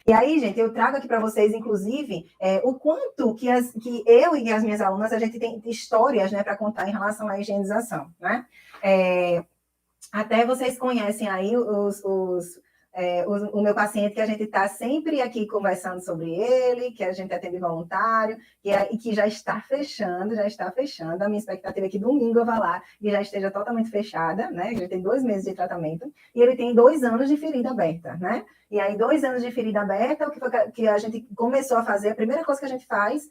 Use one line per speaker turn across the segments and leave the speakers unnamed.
E aí, gente, eu trago aqui para vocês, inclusive, o quanto que eu e as minhas alunas, a gente tem histórias, né, para contar em relação à higienização, né? Até vocês conhecem aí o meu paciente, que a gente está sempre aqui conversando sobre ele, que a gente atende voluntário, e que já está fechando. A minha expectativa é que domingo eu vá lá e já esteja totalmente fechada, né? Ele tem 2 meses de tratamento e ele tem 2 anos de ferida aberta, né? E aí, 2 anos de ferida aberta, o que foi que a gente começou a fazer, a primeira coisa que a gente faz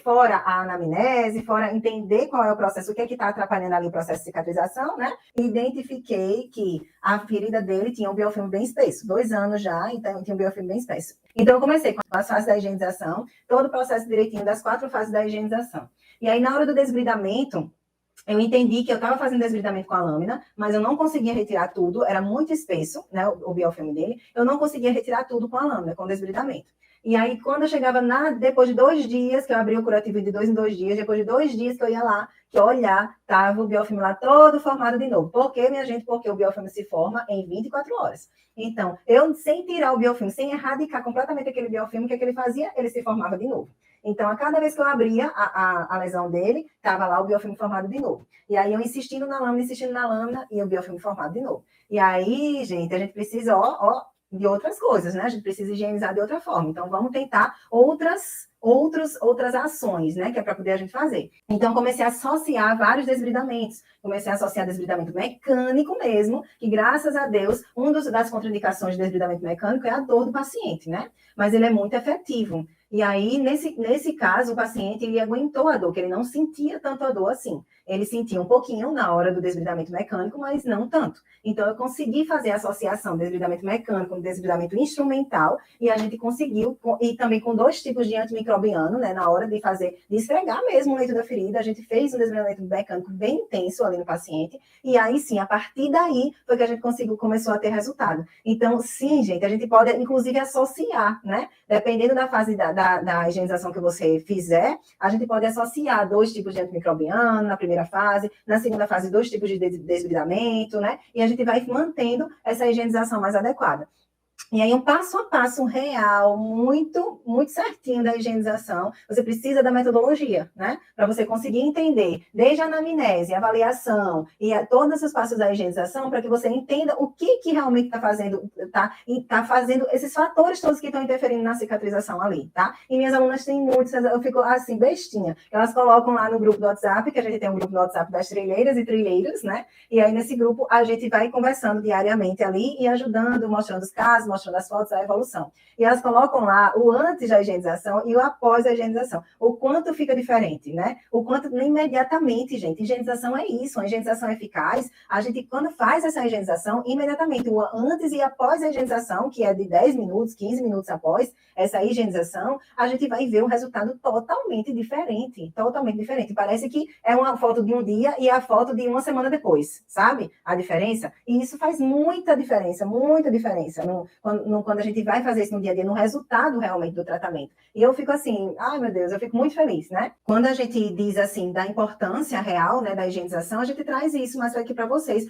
fora a anamnese, fora entender qual é o processo, o que é que está atrapalhando ali o processo de cicatrização, né? Identifiquei que a ferida dele tinha um biofilme bem espesso, 2 anos já, então tinha um biofilme bem espesso. Então, eu comecei com as fases da higienização, todo o processo direitinho das 4 fases da higienização. E aí, na hora do desbridamento, eu entendi que eu estava fazendo desbridamento com a lâmina, mas eu não conseguia retirar tudo, era muito espesso, né, o biofilme dele, eu não conseguia retirar tudo com a lâmina, com o desbridamento. E aí, quando eu chegava depois de 2 dias, que eu abri o curativo de 2 em 2 dias, depois de 2 dias que eu ia lá, que eu olhar, estava o biofilme lá todo formado de novo. Por quê, minha gente? Porque o biofilme se forma em 24 horas. Então, eu, sem tirar o biofilme, sem erradicar completamente aquele biofilme, o que ele fazia? Ele se formava de novo. Então, a cada vez que eu abria a lesão dele, estava lá o biofilme formado de novo. E aí, eu insistindo na lâmina, e o biofilme formado de novo. E aí, gente, a gente precisa, de outras coisas, né? A gente precisa higienizar de outra forma. Então, vamos tentar outras ações, né? Que é para poder a gente fazer. Então, comecei a associar vários desbridamentos. Comecei a associar desbridamento mecânico mesmo, que, graças a Deus, das contraindicações de desbridamento mecânico é a dor do paciente, né? Mas ele é muito efetivo. E aí, nesse caso, o paciente, ele aguentou a dor, que ele não sentia tanto a dor assim. Ele sentia um pouquinho na hora do desbridamento mecânico, mas não tanto. Então, eu consegui fazer a associação do desbridamento mecânico com o desbridamento instrumental, e a gente conseguiu, e também com 2 tipos de antimicrobiano, né, na hora de esfregar mesmo o leito da ferida, a gente fez um desbridamento mecânico bem intenso ali no paciente, e aí sim, a partir daí, foi que a gente começou a ter resultado. Então, sim, gente, a gente pode, inclusive, associar, né, dependendo da fase da higienização que você fizer, a gente pode associar 2 tipos de antimicrobiano na primeira fase, na segunda fase, 2 tipos de desbridamento, né? E a gente vai mantendo essa higienização mais adequada. E aí, um passo a passo real, muito, muito certinho da higienização. Você precisa da metodologia, né? Para você conseguir entender, desde a anamnese, a avaliação e todos os passos da higienização, para que você entenda o que realmente está fazendo esses fatores todos que estão interferindo na cicatrização ali, tá? E minhas alunas têm muitos, eu fico assim, bestinha. Elas colocam lá no grupo do WhatsApp, que a gente tem um grupo no WhatsApp das trilheiras e trilheiros, né? E aí, nesse grupo, a gente vai conversando diariamente ali e ajudando, mostrando os casos, mostrando as fotos, a evolução. E elas colocam lá o antes da higienização e o após a higienização. O quanto fica diferente, né? O quanto imediatamente, gente. Higienização é isso, a higienização eficaz. A gente, quando faz essa higienização, imediatamente, o antes e após a higienização, que é de 10 minutos, 15 minutos após essa higienização, a gente vai ver um resultado totalmente diferente. Totalmente diferente. Parece que é uma foto de um dia e a foto de uma semana depois, sabe? A diferença. E isso faz muita diferença quando a gente vai fazer isso no dia a dia, no resultado realmente do tratamento. E eu fico assim, ai meu Deus, eu fico muito feliz, né? Quando a gente diz assim, da importância real, né, da higienização, a gente traz isso mais aqui para vocês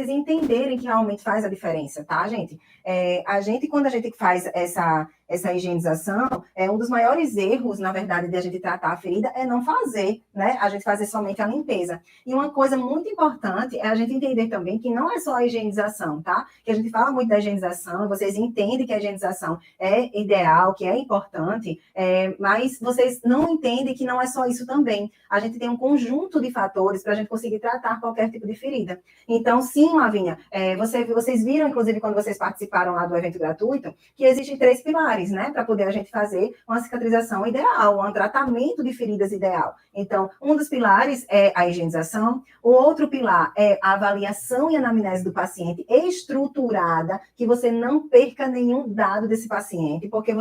entenderem que realmente faz a diferença, tá, gente? Quando a gente faz essa higienização, um dos maiores erros, na verdade, de a gente tratar a ferida é não fazer, né? A gente fazer somente a limpeza. E uma coisa muito importante é a gente entender também que não é só a higienização, tá? Que a gente fala muito da higienização, vocês entendem que a higienização é ideal, que é importante, mas vocês não entendem que não é só isso também. A gente tem um conjunto de fatores para a gente conseguir tratar qualquer tipo de ferida. Então, sim, Lavínia, vocês viram, inclusive, quando vocês participaram lá do evento gratuito, que existem 3 pilares, né, para poder a gente fazer uma cicatrização ideal, um tratamento de feridas ideal. Então, um dos pilares é a higienização, o outro pilar é a avaliação e anamnese do paciente estruturada, que você não perca nenhum dado desse paciente, porque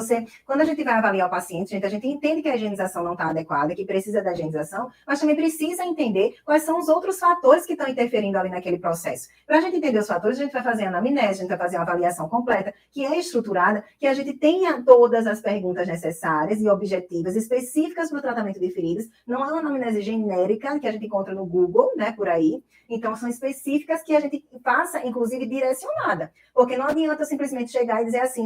quando a gente vai avaliar o paciente, a gente entende que a higienização não está adequada, que precisa da higienização, mas também precisa entender quais são os outros fatores que estão interferindo ali naquele processo. Para a gente entender os fatores, a gente vai fazer a anamnese, a gente vai fazer uma avaliação completa, que é estruturada, que a gente tem tenha todas as perguntas necessárias e objetivas, específicas para o tratamento de feridas. Não é uma anamnese genérica que a gente encontra no Google, né, por aí. Então, são específicas que a gente passa, inclusive, direcionada. Porque não adianta simplesmente chegar e dizer assim,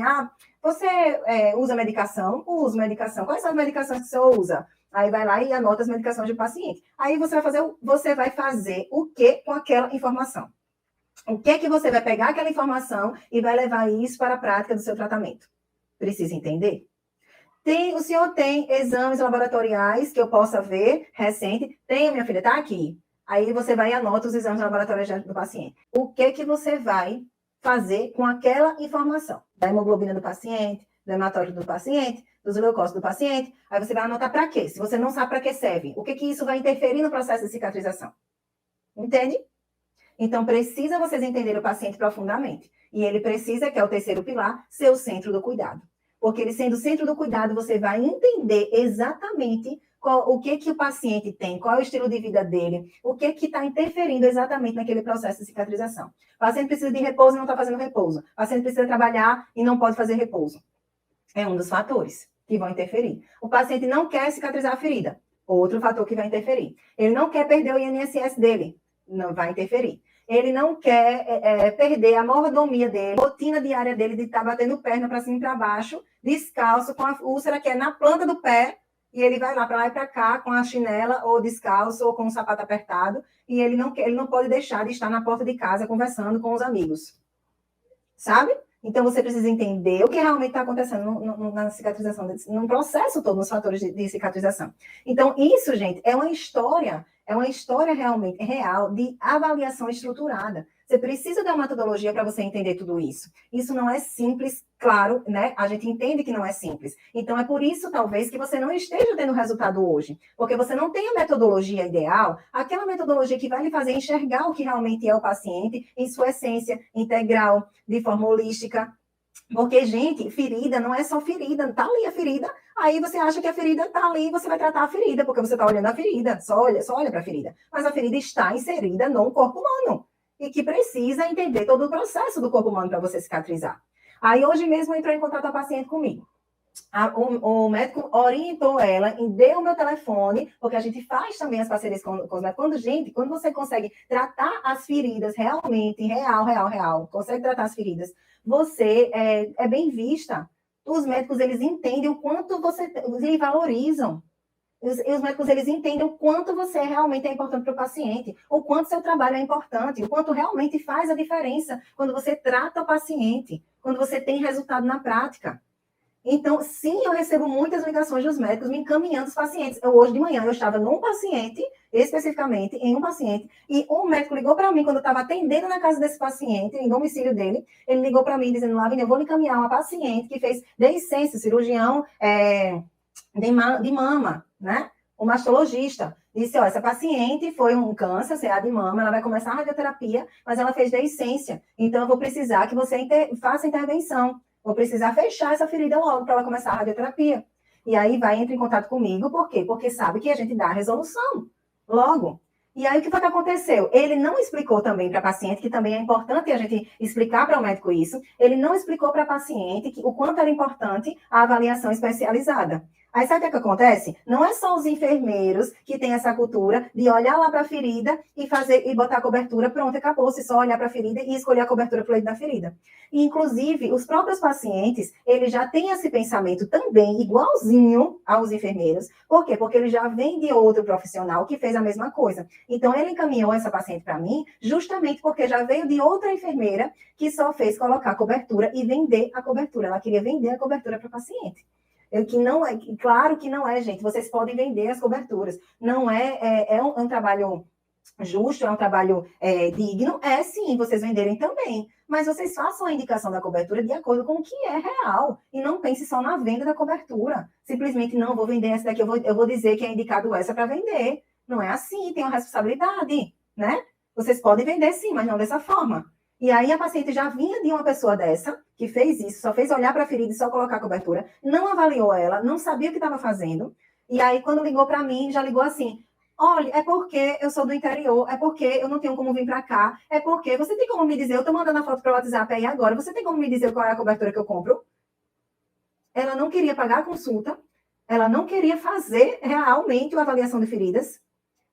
você usa medicação? Uso medicação. Quais são as medicações que você usa? Aí vai lá e anota as medicações do paciente. Aí você vai fazer o que com aquela informação? O que é que você vai pegar aquela informação e vai levar isso para a prática do seu tratamento? Precisa entender? O senhor tem exames laboratoriais que eu possa ver, recente? Tem, minha filha, está aqui. Aí você vai e anota os exames laboratoriais do paciente. O que é que você vai fazer com aquela informação? Da hemoglobina do paciente, do hematócrito do paciente, dos leucócitos do paciente. Aí você vai anotar para quê? Se você não sabe para que serve, o que que isso vai interferir no processo de cicatrização? Entende? Então, precisa vocês entenderem o paciente profundamente. E ele precisa, que é o terceiro pilar, ser o centro do cuidado. Porque ele sendo o centro do cuidado, você vai entender exatamente o que o paciente tem, qual é o estilo de vida dele, o que está interferindo exatamente naquele processo de cicatrização. O paciente precisa de repouso e não está fazendo repouso. O paciente precisa trabalhar e não pode fazer repouso. É um dos fatores que vão interferir. O paciente não quer cicatrizar a ferida. Outro fator que vai interferir. Ele não quer perder o INSS dele. Não vai interferir. Ele não quer perder a mordomia dele, a rotina diária dele de estar batendo perna para cima e para baixo, descalço, com a úlcera que é na planta do pé, e ele vai lá e para cá com a chinela, ou descalço, ou com o sapato apertado, e ele não pode deixar de estar na porta de casa conversando com os amigos. Sabe? Então, você precisa entender o que realmente está acontecendo na cicatrização, no processo todo, nos fatores de cicatrização. Então, isso, gente, é uma história realmente real de avaliação estruturada. Você precisa de uma metodologia para você entender tudo isso. Isso não é simples, claro, né? A gente entende que não é simples. Então, é por isso, talvez, que você não esteja tendo resultado hoje. Porque você não tem a metodologia ideal, aquela metodologia que vai lhe fazer enxergar o que realmente é o paciente em sua essência integral, de forma holística. Porque, gente, ferida não é só ferida, tá ali a ferida, aí você acha que a ferida tá ali e você vai tratar a ferida, porque você tá olhando a ferida, só olha para a ferida. Mas a ferida está inserida no corpo humano e que precisa entender todo o processo do corpo humano para você cicatrizar. Aí, hoje mesmo, entrou em contato a paciente comigo. O médico orientou ela e deu o meu telefone, porque a gente faz também as parcerias com os médicos. Quando você consegue tratar as feridas realmente, real, consegue tratar as feridas, você é bem vista. Os médicos, eles entendem o quanto eles valorizam. E os médicos, eles entendem o quanto você realmente é importante para o paciente, o quanto seu trabalho é importante, o quanto realmente faz a diferença quando você trata o paciente, quando você tem resultado na prática. Então, sim, eu recebo muitas ligações dos médicos me encaminhando os pacientes. Hoje de manhã, eu estava num paciente, especificamente em um paciente, e um médico ligou para mim quando eu estava atendendo na casa desse paciente, em domicílio dele. Ele ligou para mim dizendo, Lavínia, eu vou lhe encaminhar uma paciente que fez deiscência, cirurgião de mama, né? Um mastologista. Disse, ó, essa paciente foi um câncer, CA de mama, ela vai começar a radioterapia, mas ela fez deiscência. Então, eu vou precisar que você faça intervenção. Vou precisar fechar essa ferida logo para ela começar a radioterapia. E aí entra em contato comigo, por quê? Porque sabe que a gente dá a resolução logo. E aí, o que foi que aconteceu? Ele não explicou também para a paciente, que também é importante a gente explicar para o médico isso, ele não explicou para a paciente o quanto era importante a avaliação especializada. Aí, sabe o que acontece? Não é só os enfermeiros que têm essa cultura de olhar lá para a ferida e botar a cobertura, pronto, acabou-se, só olhar para a ferida e escolher a cobertura para o leito da ferida. E, inclusive, os próprios pacientes, eles já têm esse pensamento também, igualzinho aos enfermeiros. Por quê? Porque ele já vem de outro profissional que fez a mesma coisa. Então, ele encaminhou essa paciente para mim justamente porque já veio de outra enfermeira que só fez colocar a cobertura e vender a cobertura. Ela queria vender a cobertura para o paciente. Que não é, claro que não é, gente. Vocês podem vender as coberturas. Não é um trabalho justo, é um trabalho digno. É sim, vocês venderem também. Mas vocês façam a indicação da cobertura de acordo com o que é real. E não pense só na venda da cobertura. Simplesmente, não, vou vender essa daqui, eu vou dizer que é indicado essa para vender. Não é assim, tem uma responsabilidade, né? Vocês podem vender sim, mas não dessa forma. E aí a paciente já vinha de uma pessoa dessa, que fez isso, só fez olhar para a ferida e só colocar a cobertura, não avaliou ela, não sabia o que estava fazendo. E aí, quando ligou para mim, já ligou assim, olha, é porque eu sou do interior, é porque eu não tenho como vir para cá, é porque você tem como me dizer, eu estou mandando a foto para o WhatsApp aí agora, você tem como me dizer qual é a cobertura que eu compro? ela não queria pagar a consulta, ela não queria fazer realmente uma avaliação de feridas,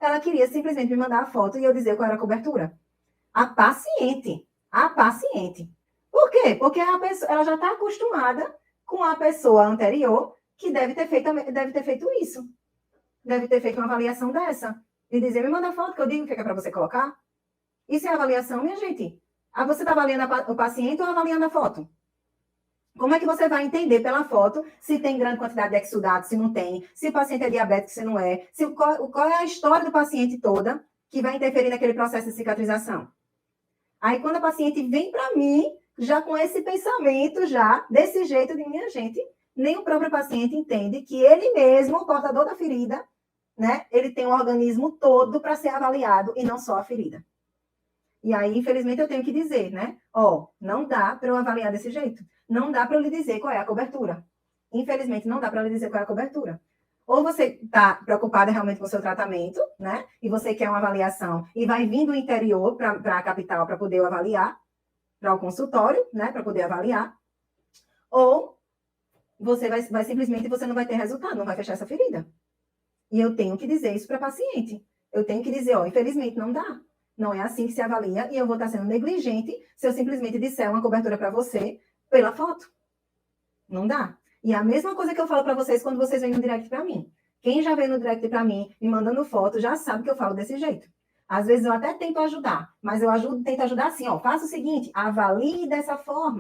ela queria simplesmente me mandar a foto e eu dizer qual era a cobertura. A paciente. Por quê? Porque a pessoa, ela já está acostumada com a pessoa anterior que deve ter feito isso. Deve ter feito uma avaliação dessa. De dizer, me manda a foto que eu digo que é para você colocar. Isso é avaliação, minha gente. Você está avaliando o paciente ou avaliando a foto? Como é que você vai entender pela foto se tem grande quantidade de exudato, se não tem, se o paciente é diabético, se não é, qual é a história do paciente toda que vai interferir naquele processo de cicatrização? Aí, quando a paciente vem para mim, já com esse pensamento, já desse jeito de minha gente, nem o próprio paciente entende que ele mesmo, o portador da ferida, né, ele tem o organismo todo para ser avaliado e não só a ferida. E aí, infelizmente, eu tenho que dizer, né? Não dá para eu avaliar desse jeito. Não dá para eu lhe dizer qual é a cobertura. Infelizmente, não dá para eu lhe dizer qual é a cobertura. Ou você está preocupada realmente com o seu tratamento, né? E você quer uma avaliação e vai vir do interior para a capital para poder avaliar, para o consultório, né? Para poder avaliar. Ou você vai simplesmente, você não vai ter resultado, não vai fechar essa ferida. E eu tenho que dizer isso para a paciente. Eu tenho que dizer, infelizmente não dá. Não é assim que se avalia e eu vou estar sendo negligente se eu simplesmente disser uma cobertura para você pela foto. Não dá. E a mesma coisa que eu falo para vocês quando vocês vêm no direct para mim. Quem já veio no direct para mim, me mandando foto, já sabe que eu falo desse jeito. Às vezes eu até tento ajudar, mas eu tento ajudar assim, faça o seguinte, avalie dessa forma.